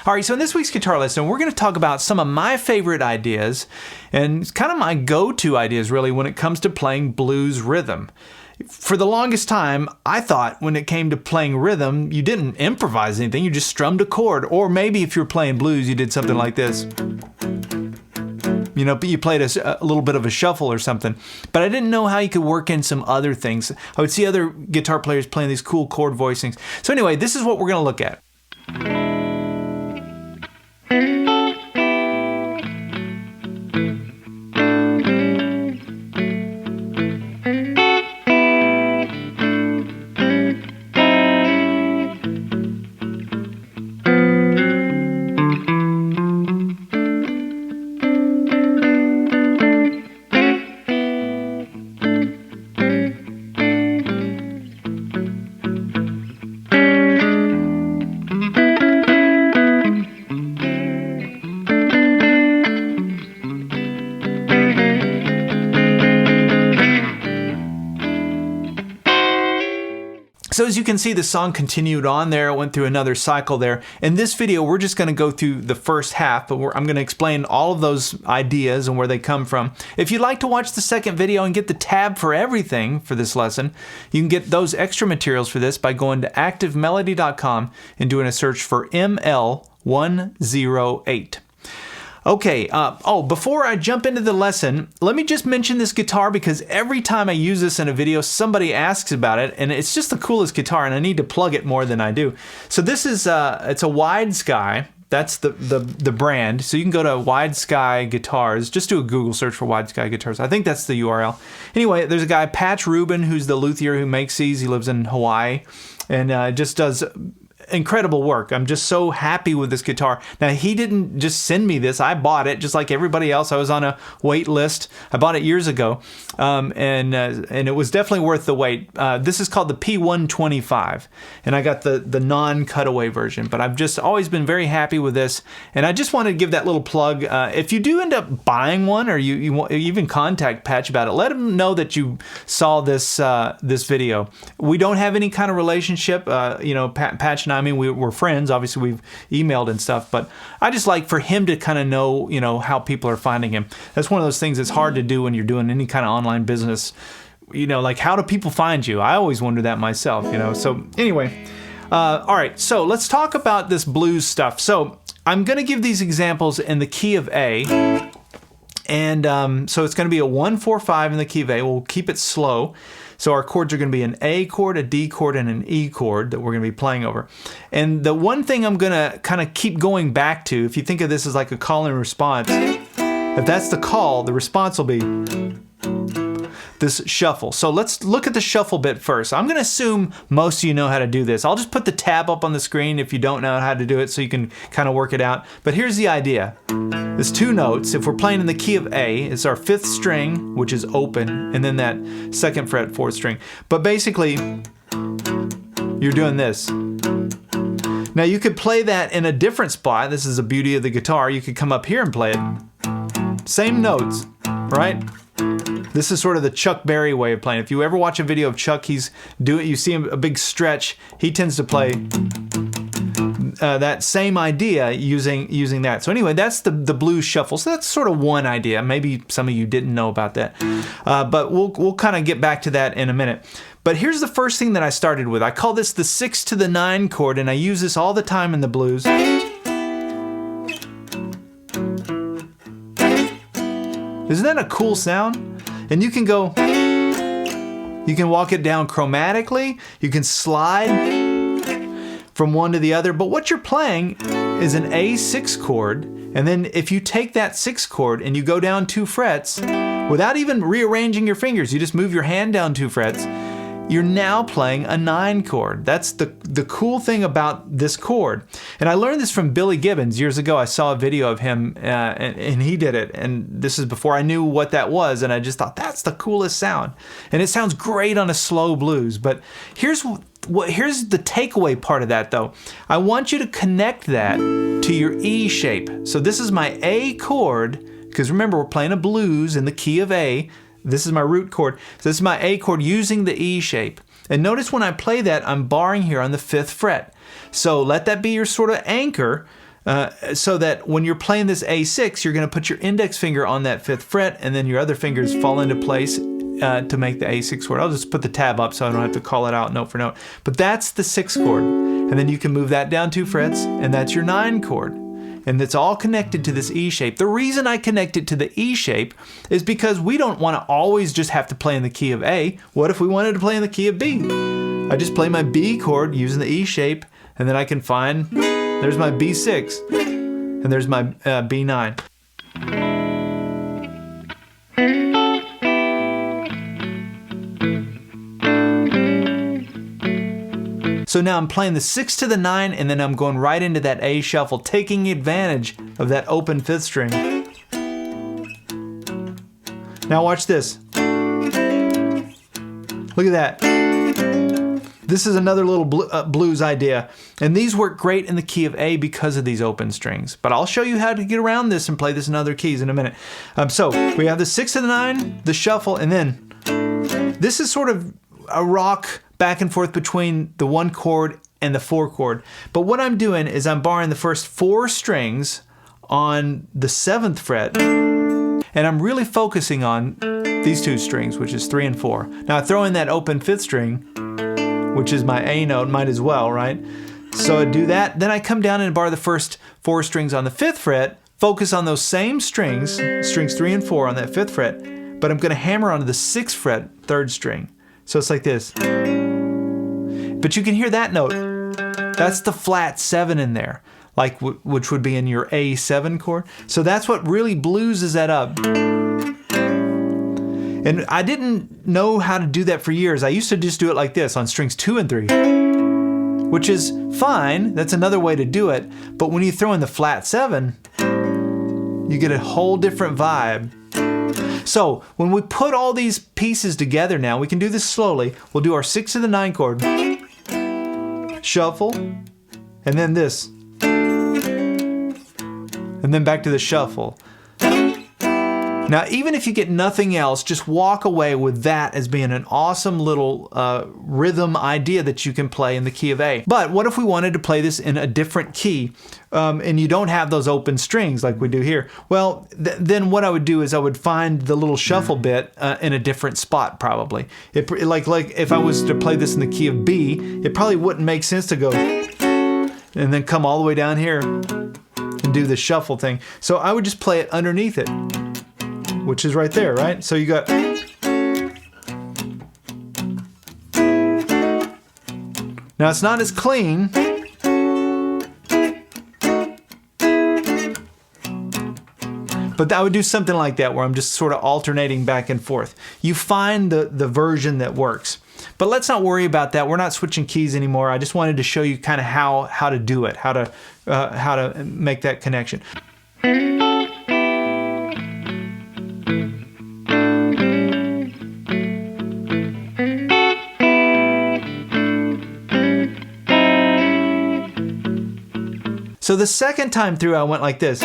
All right, so in this week's guitar lesson, we're going to talk about some of my favorite ideas and it's kind of my go-to ideas really when it comes to playing blues rhythm. For the longest time, I thought when it came to playing rhythm, you didn't improvise anything, you just strummed a chord. Or maybe if you're playing blues, you did something like this. You know, you played a little bit of a shuffle or something. But I didn't know how you could work in some other things. I would see other guitar players playing these cool chord voicings. So anyway, this is what we're going to look at. So as you can see, the song continued on there. It went through another cycle there. In this video, we're just going to go through the first half, but I'm going to explain all of those ideas and where they come from. If you'd like to watch the second video and get the tab for everything for this lesson, you can get those extra materials for this by going to activemelody.com and doing a search for ML108. Okay, before I jump into the lesson, let me just mention this guitar because every time I use this in a video, somebody asks about it, and it's just the coolest guitar, and I need to plug it more than I do. So this is, it's a Wide Sky. That's the brand. So you can go to Wide Sky Guitars. Just do a Google search for Wide Sky Guitars. I think that's the URL. Anyway, there's a guy, Patch Rubin, who's the luthier who makes these. He lives in Hawaii, and just does incredible work. I'm just so happy with this guitar. Now, he didn't just send me this. I bought it just like everybody else. I was on a wait list. I bought it years ago, and it was definitely worth the wait. This is called the P125, and I got the non-cutaway version, but I've just always been very happy with this, and I just wanted to give that little plug. If you do end up buying one, or you even contact Patch about it, let him know that you saw this video. We don't have any kind of relationship. Patch and I mean, we're friends. Obviously, we've emailed and stuff, but I just like for him to kind of know, how people are finding him. That's one of those things that's hard to do when you're doing any kind of online business. Like how do people find you? I always wonder that myself, So anyway, all right, so let's talk about this blues stuff. So I'm going to give these examples in the key of A. And so it's going to be a 1-4-5 in the key of A. We'll keep it slow. So our chords are going to be an A chord, a D chord, and an E chord that we're going to be playing over. And the one thing I'm going to kind of keep going back to, if you think of this as like a call and response, if that's the call, the response will be this shuffle. So let's look at the shuffle bit first. I'm going to assume most of you know how to do this. I'll just put the tab up on the screen if you don't know how to do it so you can kind of work it out. But here's the idea. There's two notes. If we're playing in the key of A, it's our 5th string, which is open, and then that 2nd fret 4th string. But basically, you're doing this. Now you could play that in a different spot. This is the beauty of the guitar. You could come up here and play it. Same notes, right? This is sort of the Chuck Berry way of playing. If you ever watch a video of Chuck, you see him a big stretch. He tends to play that same idea using that. So anyway, that's the blues shuffle. So that's sort of one idea. Maybe some of you didn't know about that, but we'll kind of get back to that in a minute. But here's the first thing that I started with. I call this the 6 to the 9 chord, and I use this all the time in the blues. Isn't that a cool sound? And you can walk it down chromatically. You can slide from one to the other. But what you're playing is an A6 chord. And then if you take that 6th chord and you go down 2 frets, without even rearranging your fingers, you just move your hand down 2 frets, you're now playing a 9 chord. That's the cool thing about this chord. And I learned this from Billy Gibbons years ago. I saw a video of him and he did it. And this is before I knew what that was. And I just thought, that's the coolest sound. And it sounds great on a slow blues. But here's the takeaway part of that though. I want you to connect that to your E shape. So this is my A chord, because remember, we're playing a blues in the key of A. This is my root chord. So this is my A chord using the E shape. And notice when I play that, I'm barring here on the 5th fret. So let that be your sort of anchor. so that when you're playing this A6, you're going to put your index finger on that 5th fret, and then your other fingers fall into place to make the A6 chord. I'll just put the tab up so I don't have to call it out note for note. But that's the 6th chord. And then you can move that down 2 frets, and that's your 9 chord. And it's all connected to this E shape. The reason I connect it to the E shape is because we don't want to always just have to play in the key of A. What if we wanted to play in the key of B? I just play my B chord using the E shape, and then I can find, there's my B6, and there's my B9. So now I'm playing the 6 to the 9, and then I'm going right into that A shuffle, taking advantage of that open 5th string. Now watch this. Look at that. This is another little blues idea. And these work great in the key of A because of these open strings. But I'll show you how to get around this and play this in other keys in a minute. So we have the 6 to the 9, the shuffle, and then this is sort of a rock back and forth between the 1 chord and the 4 chord. But what I'm doing is I'm borrowing the first 4 strings on the 7th fret, and I'm really focusing on these 2 strings, which is 3 and 4. Now I throw in that open 5th string, which is my A note, might as well, right? So I do that, then I come down and borrow the first 4 strings on the 5th fret, focus on those same strings, strings 3 and 4 on that 5th fret, but I'm gonna hammer onto the 6th fret, 3rd string. So it's like this. But you can hear that note. That's the flat 7 in there, like which would be in your A7 chord. So that's what really blueses that up. And I didn't know how to do that for years. I used to just do it like this on strings 2 and 3, which is fine. That's another way to do it. But when you throw in the flat 7, you get a whole different vibe. So when we put all these pieces together now, we can do this slowly. We'll do our 6 to the 9 chord, shuffle, and then this, and then back to the shuffle. Now, even if you get nothing else, just walk away with that as being an awesome little rhythm idea that you can play in the key of A. But what if we wanted to play this in a different key and you don't have those open strings like we do here? Well, then what I would do is I would find the little shuffle bit in a different spot probably. Like if I was to play this in the key of B, it probably wouldn't make sense to go and then come all the way down here and do the shuffle thing. So I would just play it underneath it, which is right there, right? So you got, now it's not as clean, but I would do something like that where I'm just sort of alternating back and forth. You find the version that works. But let's not worry about that. We're not switching keys anymore. I just wanted to show you kind of how to do it, how to make that connection. So the second time through, I went like this.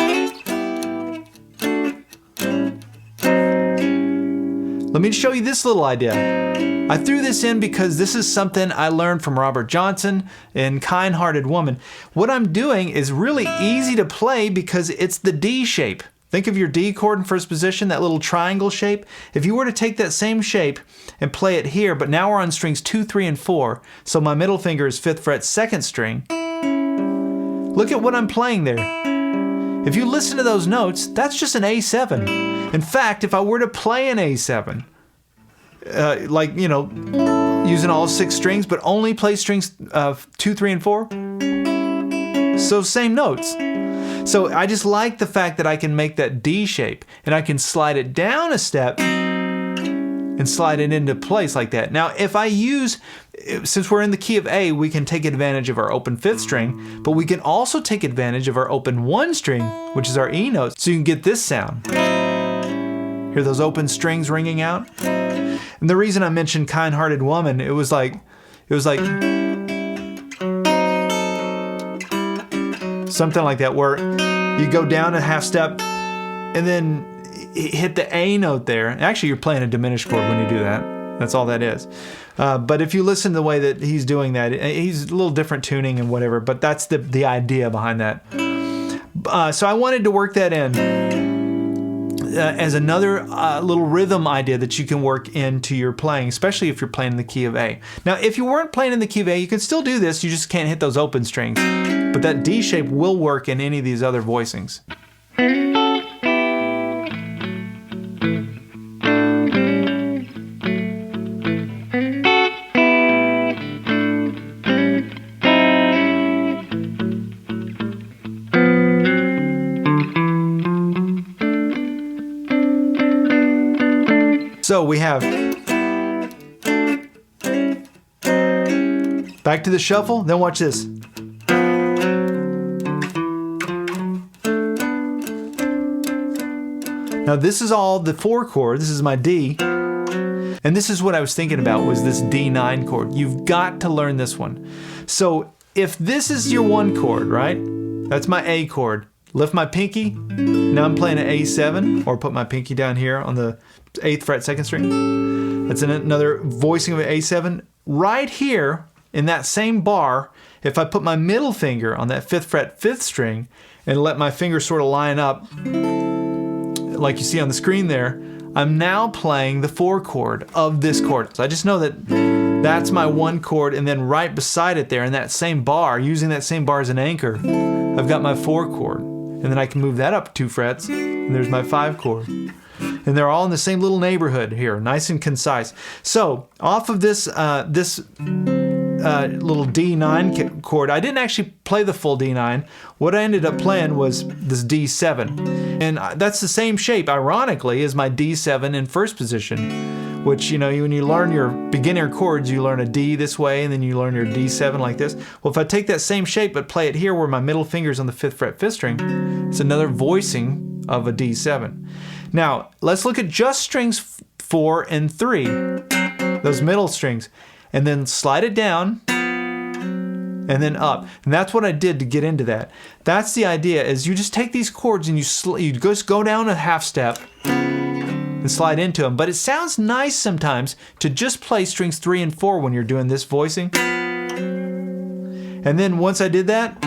Let me show you this little idea. I threw this in because this is something I learned from Robert Johnson in Kind-Hearted Woman. What I'm doing is really easy to play because it's the D shape. Think of your D chord in first position, that little triangle shape. If you were to take that same shape and play it here, but now we're on strings 2, 3, and 4, so my middle finger is 5th fret, 2nd string. Look at what I'm playing there. If you listen to those notes, that's just an A7. In fact, if I were to play an A7, like, you know, using all 6 strings, but only play strings 2, 3, and 4, so same notes. So I just like the fact that I can make that D shape, and I can slide it down a step and slide it into place like that. Now, if I use, since we're in the key of A, we can take advantage of our open 5th string, but we can also take advantage of our open 1 string, which is our E note, so you can get this sound. Hear those open strings ringing out? And the reason I mentioned Kind-Hearted Woman, it was like something like that, where you go down a half step and then hit the A note there. Actually, you're playing a diminished chord when you do that. That's all that is. But if you listen to the way that he's doing that, he's a little different tuning and whatever, but that's the idea behind that. So I wanted to work that in as another little rhythm idea that you can work into your playing, especially if you're playing in the key of A. Now, if you weren't playing in the key of A, you can still do this, you just can't hit those open strings. But that D shape will work in any of these other voicings. So we have back to the shuffle, then watch this. Now this is all the 4 chord, this is my D, and this is what I was thinking about, was this D9 chord. You've got to learn this one. So if this is your 1 chord, right? That's my A chord. Lift my pinky, now I'm playing an A7, or put my pinky down here on the 8th fret 2nd string. That's another voicing of an A7. Right here in that same bar, if I put my middle finger on that 5th fret 5th string and let my finger sort of line up like you see on the screen there, I'm now playing the 4 chord of this chord. So I just know that that's my 1 chord, and then right beside it there in that same bar, using that same bar as an anchor, I've got my 4 chord. And then I can move that up 2 frets, and there's my 5 chord. And they're all in the same little neighborhood here, nice and concise. So off of this little D9 chord, I didn't actually play the full D9. What I ended up playing was this D7. And that's the same shape, ironically, as my D7 in first position, which, you know, when you learn your beginner chords, you learn a D this way, and then you learn your D7 like this. Well, if I take that same shape but play it here where my middle finger's on the 5th fret 5th string, it's another voicing of a D7. Now, let's look at just strings 4 and 3, those middle strings, and then slide it down and then up. And that's what I did to get into that. That's the idea, is you just take these chords and you just go down a half step and slide into them. But it sounds nice sometimes to just play strings 3 and 4 when you're doing this voicing. And then once I did that,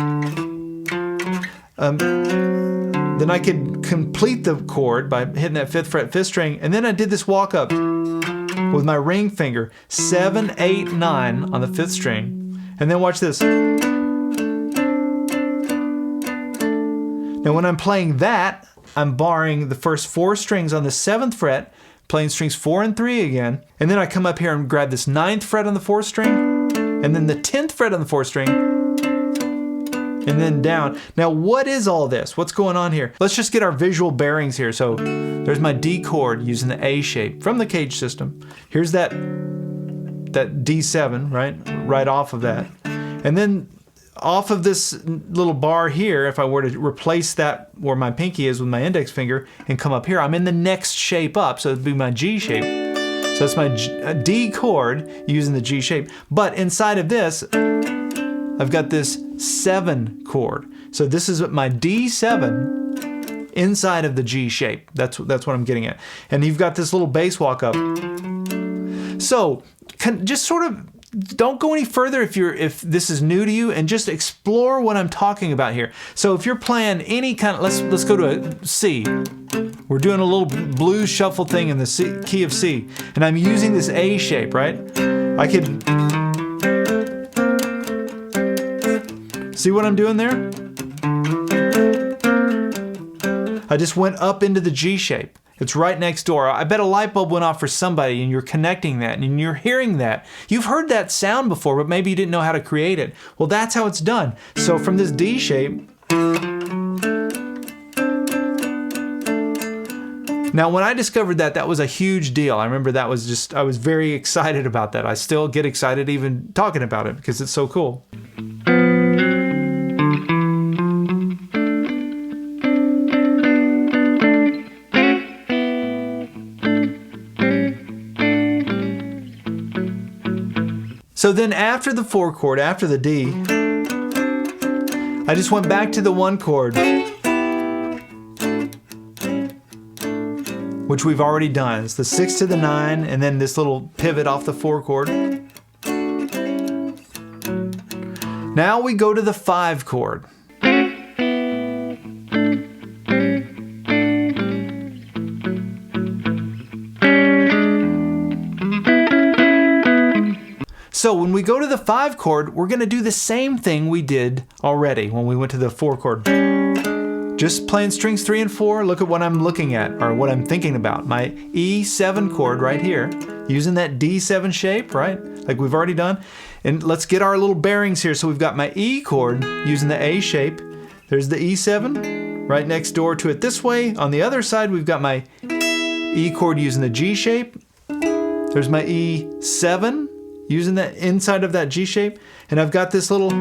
then I could complete the chord by hitting that 5th fret 5th string, and then I did this walk up with my ring finger, 7, 8, 9 on the 5th string. And then watch this. Now when I'm playing that, I'm barring the first 4 strings on the 7th fret, playing strings 4 and 3 again, and then I come up here and grab this 9th fret on the 4th string, and then the 10th fret on the 4th string, and then down. Now what is all this? What's going on here? Let's just get our visual bearings here. So there's my D chord using the A shape from the Cage system. Here's that D7, right off of that. And then off of this little bar here, if I were to replace that where my pinky is with my index finger and come up here, I'm in the next shape up, so it'd be my G shape. So it's my D chord using the G shape. But inside of this, I've got this 7 chord. So this is my D7 inside of the G shape. That's what I'm getting at. And you've got this little bass walk up. So just sort of don't go any further if this is new to you, and just explore what I'm talking about here. So if you're playing any kind of, let's go to a C. We're doing a little blues shuffle thing in the key of C, and I'm using this A shape, right? I could see what I'm doing there? I just went up into the G shape. It's right next door. I bet a light bulb went off for somebody, and you're connecting that and you're hearing that. You've heard that sound before, but maybe you didn't know how to create it. Well, that's how it's done. So from this D shape, now when I discovered that, that was a huge deal. I remember that was just, I was very excited about that. I still get excited even talking about it because it's so cool. So then after the 4 chord, after the D, I just went back to the 1 chord, which we've already done. It's the 6 to the 9, and then this little pivot off the 4 chord. Now we go to the 5 chord. So when we go to the 5 chord, we're going to do the same thing we did already when we went to the 4 chord. Just playing strings 3 and 4. Look at what I'm looking at, or what I'm thinking about. My E7 chord right here, using that D7 shape, right? Like we've already done. And let's get our little bearings here. So we've got my E chord using the A shape. There's the E7 right next door to it this way. On the other side, we've got my E chord using the G shape. There's my E7 using that inside of that G shape. And I've got this little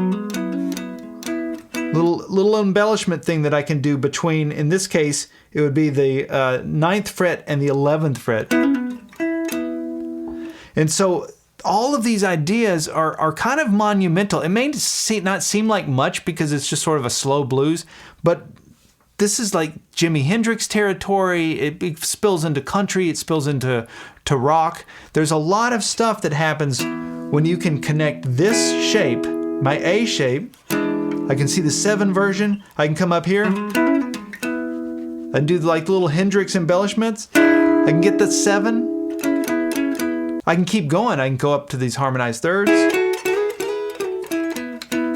embellishment thing that I can do between, in this case, it would be the 9th fret and the 11th fret. And so all of these ideas are kind of monumental. It may not seem like much because it's just sort of a slow blues, but this is like Jimi Hendrix territory. It spills into country, it spills into rock. There's a lot of stuff that happens when you can connect this shape, my A shape. I can see the 7 version. I can come up here and do like little Hendrix embellishments. I can get the 7. I can keep going. I can go up to these harmonized thirds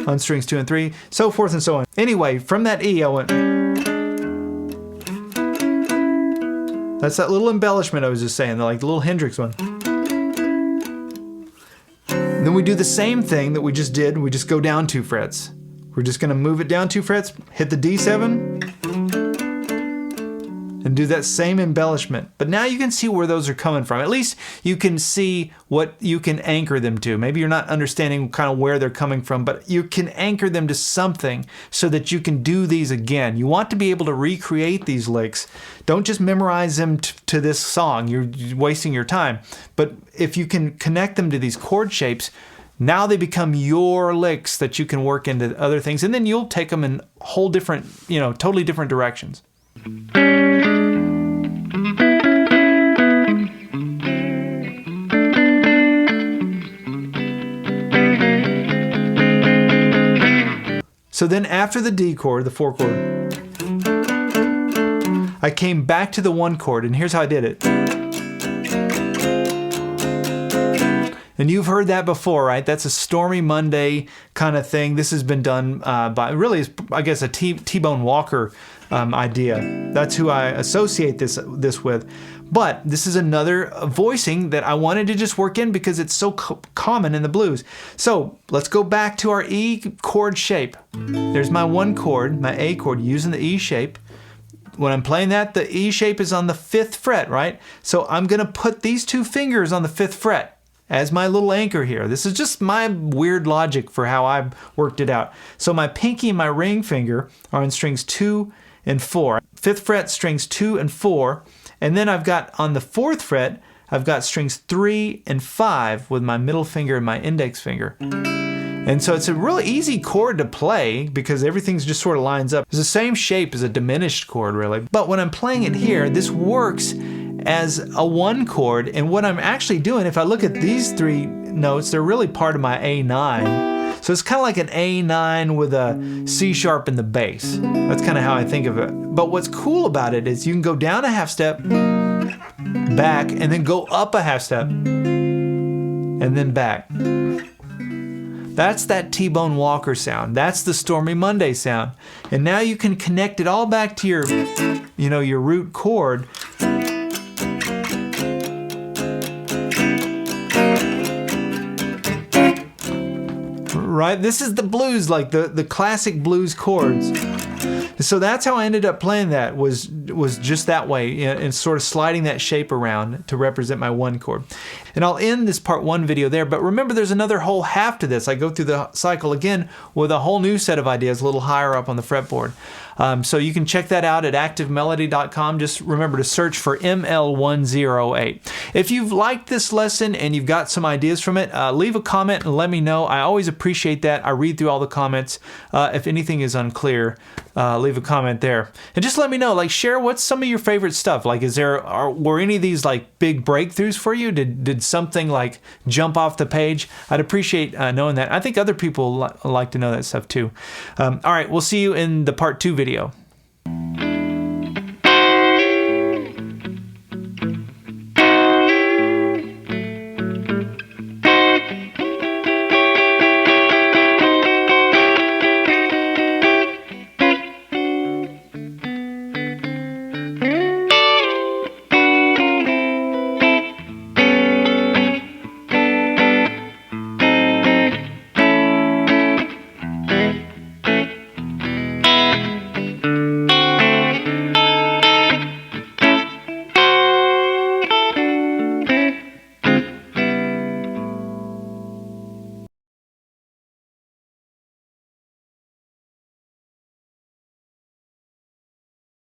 on strings 2 and 3, so forth and so on. Anyway, from that E, I went. That's that little embellishment I was just saying, like the little Hendrix one. And then we do the same thing that we just did. We just go down 2 frets. We're just going to move it down 2 frets, hit the D7, and do that same embellishment. But now you can see where those are coming from. At least you can see what you can anchor them to. Maybe you're not understanding kind of where they're coming from, but you can anchor them to something so that you can do these again. You want to be able to recreate these licks. Don't just memorize them to this song. You're wasting your time. But if you can connect them to these chord shapes, now they become your licks that you can work into other things, and then you'll take them in whole different, totally different directions. So then after the D chord, the 4 chord, I came back to the 1 chord, and here's how I did it. And you've heard that before, right? That's a Stormy Monday kind of thing. This has been done by, really, I guess, a T-Bone Walker idea. That's who I associate this with. But this is another voicing that I wanted to just work in because it's so common in the blues. So let's go back to our E chord shape. There's my 1 chord, my A chord, using the E shape. When I'm playing that, the E shape is on the 5th fret, right? So I'm going to put these 2 fingers on the 5th fret as my little anchor here. This is just my weird logic for how I've worked it out. So my pinky and my ring finger are on strings 2 and 4. 5th fret, strings 2 and 4. And then I've got on the 4th fret, I've got strings 3 and 5 with my middle finger and my index finger. And so it's a really easy chord to play because everything's just sort of lines up. It's the same shape as a diminished chord, really. But when I'm playing it here, this works as a 1 chord, and what I'm actually doing, if I look at these 3 notes, they're really part of my A9. So it's kind of like an A9 with a C sharp in the bass. That's kind of how I think of it. But what's cool about it is you can go down a half step, back, and then go up a half step, and then back. That's that T-Bone Walker sound. That's the Stormy Monday sound. And now you can connect it all back to your, your root chord. Right? This is the blues, like the classic blues chords. So that's how I ended up playing that, was just that way, and sort of sliding that shape around to represent my 1 chord. And I'll end this part 1 video there, but remember there's another whole half to this. I go through the cycle again with a whole new set of ideas a little higher up on the fretboard. So you can check that out at activemelody.com. Just remember to search for ML108. If you've liked this lesson and you've got some ideas from it, leave a comment and let me know. I always appreciate that. I read through all the comments. If anything is unclear, leave a comment there. And just let me know, like, share what's some of your favorite stuff. Like, were any of these like big breakthroughs for you? Did something like jump off the page? I'd appreciate knowing that. I think other people like to know that stuff too. All right, we'll see you in the part 2 video.